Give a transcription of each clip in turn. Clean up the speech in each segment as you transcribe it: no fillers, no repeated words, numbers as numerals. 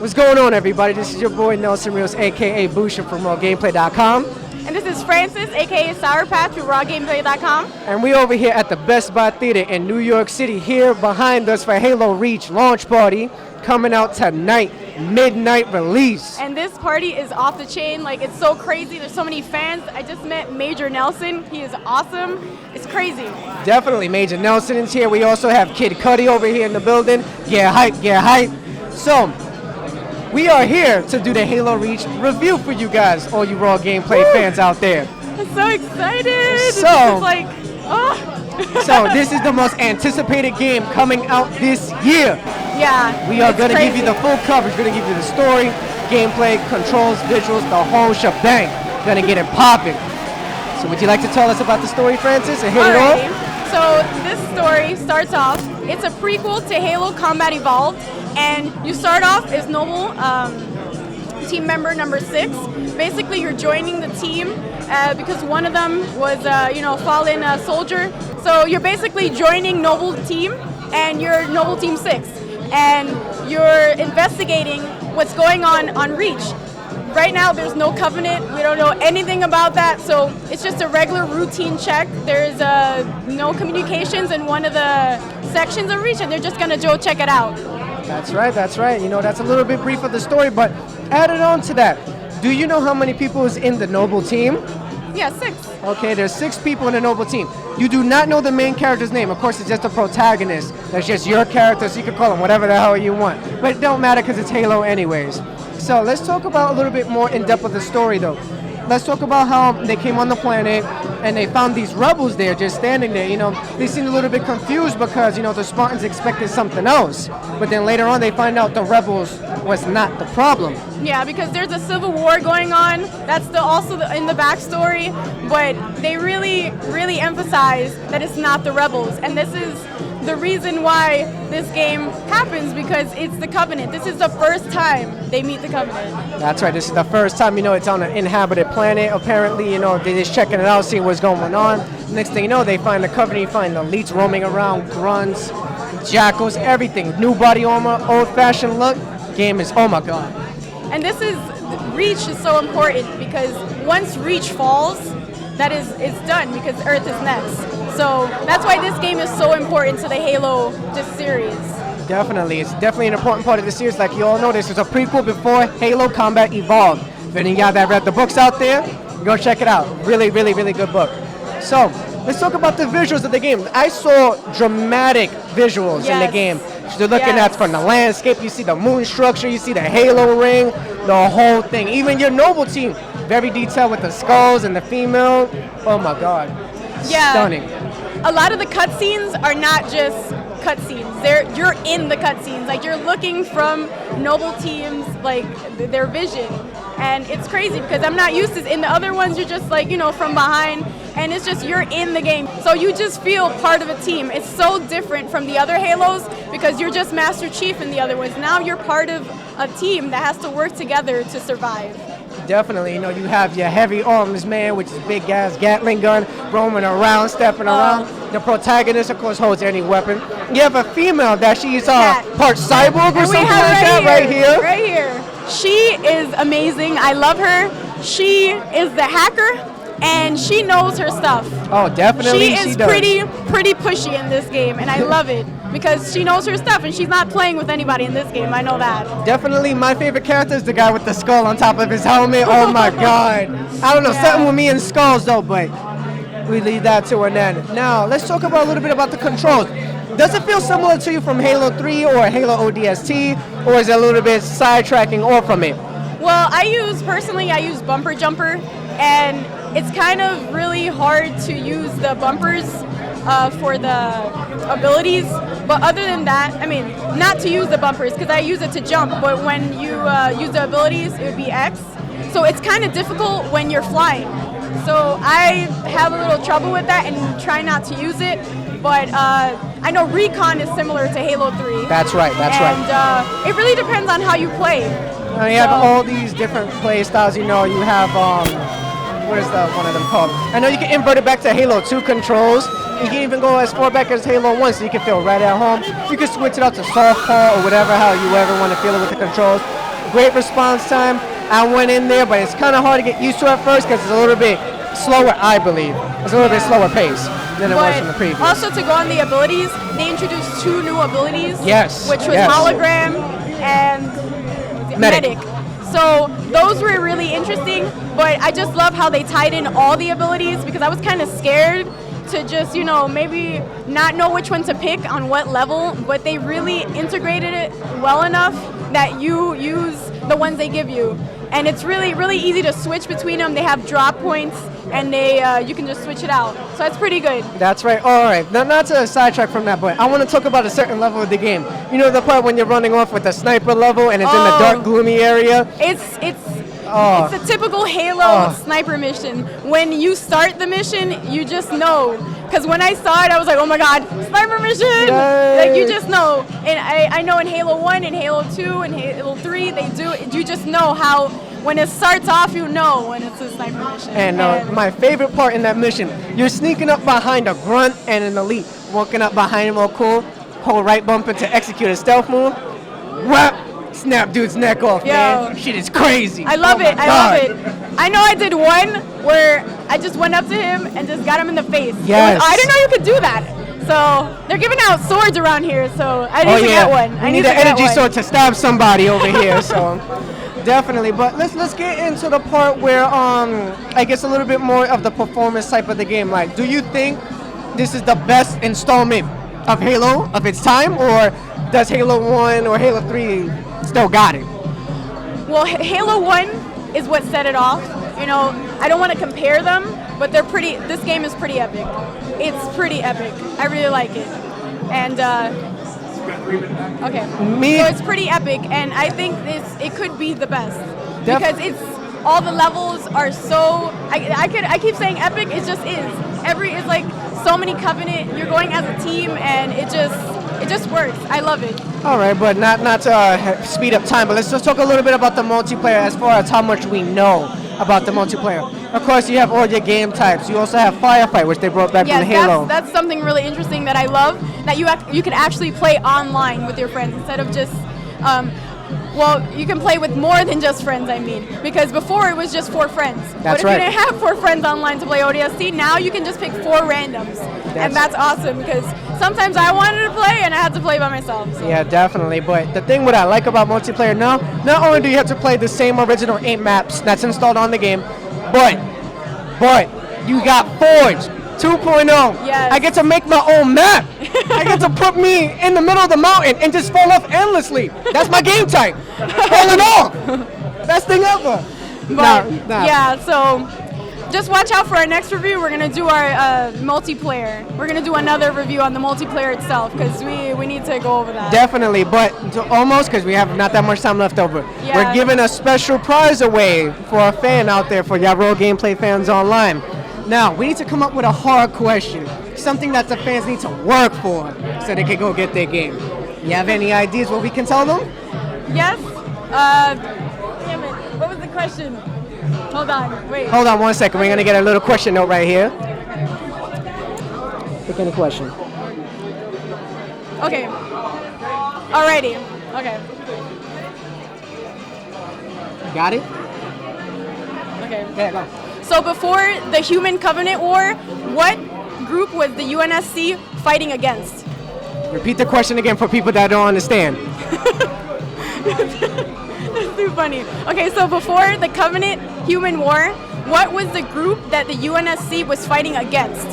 What's going on, everybody? This is your boy Nelson Rios, aka Busha from RawGameplay.com. And this is Francis, aka Sour Patch from RawGameplay.com. And we over here at the Best Buy Theater in New York City, here behind us for Halo Reach launch party, coming out tonight, midnight release. And this party is off the chain. Like, it's so crazy. There's so many fans. I just met Major Nelson. He is awesome. It's crazy. Definitely, Major Nelson is here. We also have Kid Cudi over here in the building. Get hype, get hype. So, we are here to do the Halo Reach review for you guys, all you Raw Gameplay fans out there. I'm so excited. So, this is like, oh. So this is the most anticipated game coming out this year. Yeah. We are going to give you the full coverage. We're going to give you the story, gameplay, controls, visuals, the whole shebang. Going to get it popping. So would you like to tell us about the story, Francis, and hit it off? So this story starts off, it's a prequel to Halo Combat Evolved, and you start off as Noble, team member number 6. Basically, you're joining the team because one of them was, fallen soldier. So you're basically joining Noble team, and you're Noble Team 6, and you're investigating what's going on Reach. Right now, there's no Covenant. We don't know anything about that, so it's just a regular routine check. There's no communications in one of the sections of Reach, and they're just gonna go check it out. That's right, that's right. You know, that's a little bit brief of the story, but added on to that, do you know how many people is in the Noble team? Yeah, 6. Okay, there's 6 people in the Noble team. You do not know the main character's name. Of course, it's just a protagonist. That's just your character, so you can call him whatever the hell you want. But it don't matter because it's Halo anyways. So let's talk about a little bit more in depth of the story, though. Let's talk about how they came on the planet and they found these rebels there just standing there. You know, they seemed a little bit confused because, you know, the Spartans expected something else. But then later on, they find out the rebels was not the problem. Yeah, because there's a civil war going on. That's also in the backstory. But they really, really emphasize that it's not the rebels. And this is the reason why this game happens, because it's the Covenant. This is the first time they meet the Covenant. That's right. This is the first time, you know, it's on an inhabited planet. Apparently, you know, they're just checking it out, seeing what's going on. Next thing you know, they find the Covenant, you find the elites roaming around, grunts, jackals, everything. New body armor, old-fashioned look. Game is, oh my god. And Reach is so important because once Reach falls, that is, it's done because Earth is next. So that's why this game is so important to the Halo series. Definitely. It's definitely an important part of the series. Like you all know, this is a prequel before Halo Combat Evolved. If any of y'all that read the books out there, go check it out. Really, really, really good book. So, let's talk about the visuals of the game. I saw dramatic visuals in the game. You're looking at from the landscape, you see the moon structure, you see the Halo ring, the whole thing. Even your Noble team, very detailed with the skulls and the female. Oh my god. Yeah. Stunning. A lot of the cutscenes are not just cutscenes. You're in the cutscenes. Like, you're looking from Noble teams, like their vision. And it's crazy because I'm not used to, in the other ones, you're just like, you know, from behind, and it's just, you're in the game. So you just feel part of a team. It's so different from the other Halos because you're just Master Chief in the other ones. Now you're part of a team that has to work together to survive. Definitely, you know, you have your heavy arms man, which is big ass Gatling gun, roaming around, stepping around. The protagonist, of course, holds any weapon. You have a female that she's part cyborg or something like that right here. Right here. She is amazing. I love her. She is the hacker, and she knows her stuff. Oh, definitely. She is pretty pushy in this game, and I love it because she knows her stuff, and she's not playing with anybody in this game. I know that. Definitely, my favorite character is the guy with the skull on top of his helmet. Oh my god. I don't know, something with me and skulls though, but we leave that to an end. Now, let's talk about a little bit about the controls. Does it feel similar to you from Halo 3 or Halo ODST, or is it a little bit sidetracking off from it? Well, I use bumper jumper, and it's kind of really hard to use the bumpers for the abilities. But other than that, I mean, not to use the bumpers because I use it to jump, but when you use the abilities, it would be X. So it's kind of difficult when you're flying. So I have a little trouble with that and try not to use it. But I know Recon is similar to Halo 3. That's right, And it really depends on how you play. You have all these different play styles, you know, you have, what is one of them called? I know you can invert it back to Halo 2 controls. You can even go as far back as Halo 1, so you can feel right at home. You can switch it out to softball or whatever, how you ever want to feel it with the controls. great response time. I went in there, but it's kind of hard to get used to at first because it's a little bit slower, I believe. It's a little bit slower pace than it was from the previous. Also, to go on the abilities, they introduced 2 new abilities. Yes. Which was yes. Hologram and Medic. So those were really interesting, but I just love how they tied in all the abilities because I was kind of scared to just, maybe not know which one to pick on what level, but they really integrated it well enough that you use the ones they give you. And it's really, really easy to switch between them. They have drop points, and you can just switch it out. So it's pretty good. That's right. All right. Not to sidetrack from that, but I want to talk about a certain level of the game. You know the part when you're running off with the sniper level, and it's in the dark, gloomy area? It's the typical Halo sniper mission. When you start the mission, you just know. Because when I saw it, I was like, oh my god, sniper mission! Yay. Like, you just know. And I know in Halo 1 and Halo 2 and Halo 3, you just know how, when it starts off, you know when it's a sniper mission. And my favorite part in that mission, you're sneaking up behind a grunt and an elite, walking up behind him all cool, hold right bumper to execute a stealth move, whap, snap dude's neck off, man. Shit is crazy. I love it. My I God. love it. I know I did one where I just went up to him and just got him in the face. Yes. I didn't know you could do that. So they're giving out swords around here, so I need to get one. I need an energy sword to stab somebody over here, so definitely. But let's get into the part where I guess a little bit more of the performance type of the game. Like, do you think this is the best installment of Halo of its time, or does Halo 1 or Halo 3 still got it? Well, Halo 1 is what set it off. I don't want to compare them, but this game is pretty epic. It's pretty epic. I really like it. And okay. So it's pretty epic, and I think it could be the best because it's all the levels are so. I keep saying epic. It just is. It's like so many Covenant. You're going as a team, and it just works. I love it. All right, but not to speed up time, but let's just talk a little bit about the multiplayer as far as how much we know about the multiplayer. Of course, you have all your game types. You also have Firefight, which they brought back from Halo. That's something really interesting that I love, that you can actually play online with your friends instead of just, you can play with more than just friends, because before it was just 4 friends. That's but if right. you didn't have 4 friends online to play ODST, now you can just pick 4 randoms. And that's awesome, because sometimes I wanted to play and I had to play by myself. So. Yeah, definitely. But the thing what I like about multiplayer now, not only do you have to play the same original 8 maps that's installed on the game, but you got Forge 2.0. Yes. I get to make my own map. I get to put me in the middle of the mountain and just fall off endlessly. That's my game type. Falling off. Best thing ever. But, yeah, so just watch out for our next review. We're going to do our multiplayer. We're going to do another review on the multiplayer itself because we need to go over that. Definitely, but almost because we have not that much time left over. Yeah. We're giving a special prize away for a fan out there, for y'all Role Gameplay fans online. Now, we need to come up with a hard question, something that the fans need to work for so they can go get their game. You have any ideas what we can tell them? Yes. Damn it. What was the question? Hold on. Wait. Hold on 1 second. We're going to get a little question note right here. Pick any question. Okay. Alrighty. Okay. Got it? Okay. Okay, go. So before the Human Covenant War, what group was the UNSC fighting against? Repeat the question again for people that don't understand. That's too funny. Okay, so before the Covenant Human War, what was the group that the UNSC was fighting against?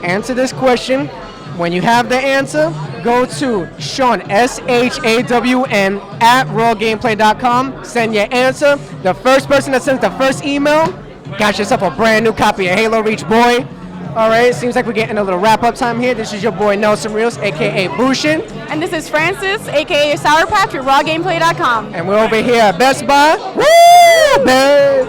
Answer this question. When you have the answer, go to Shawn, SHAWN, @RawGameplay.com. Send your answer. The first person that sends the first email got yourself a brand new copy of Halo Reach, boy. All right, seems like we're getting a little wrap-up time here. This is your boy Nelson Rios, a.k.a. Bushin. And this is Francis, a.k.a. Sour Patch, at RawGameplay.com. And we're over here at Best Buy. Woo, babe!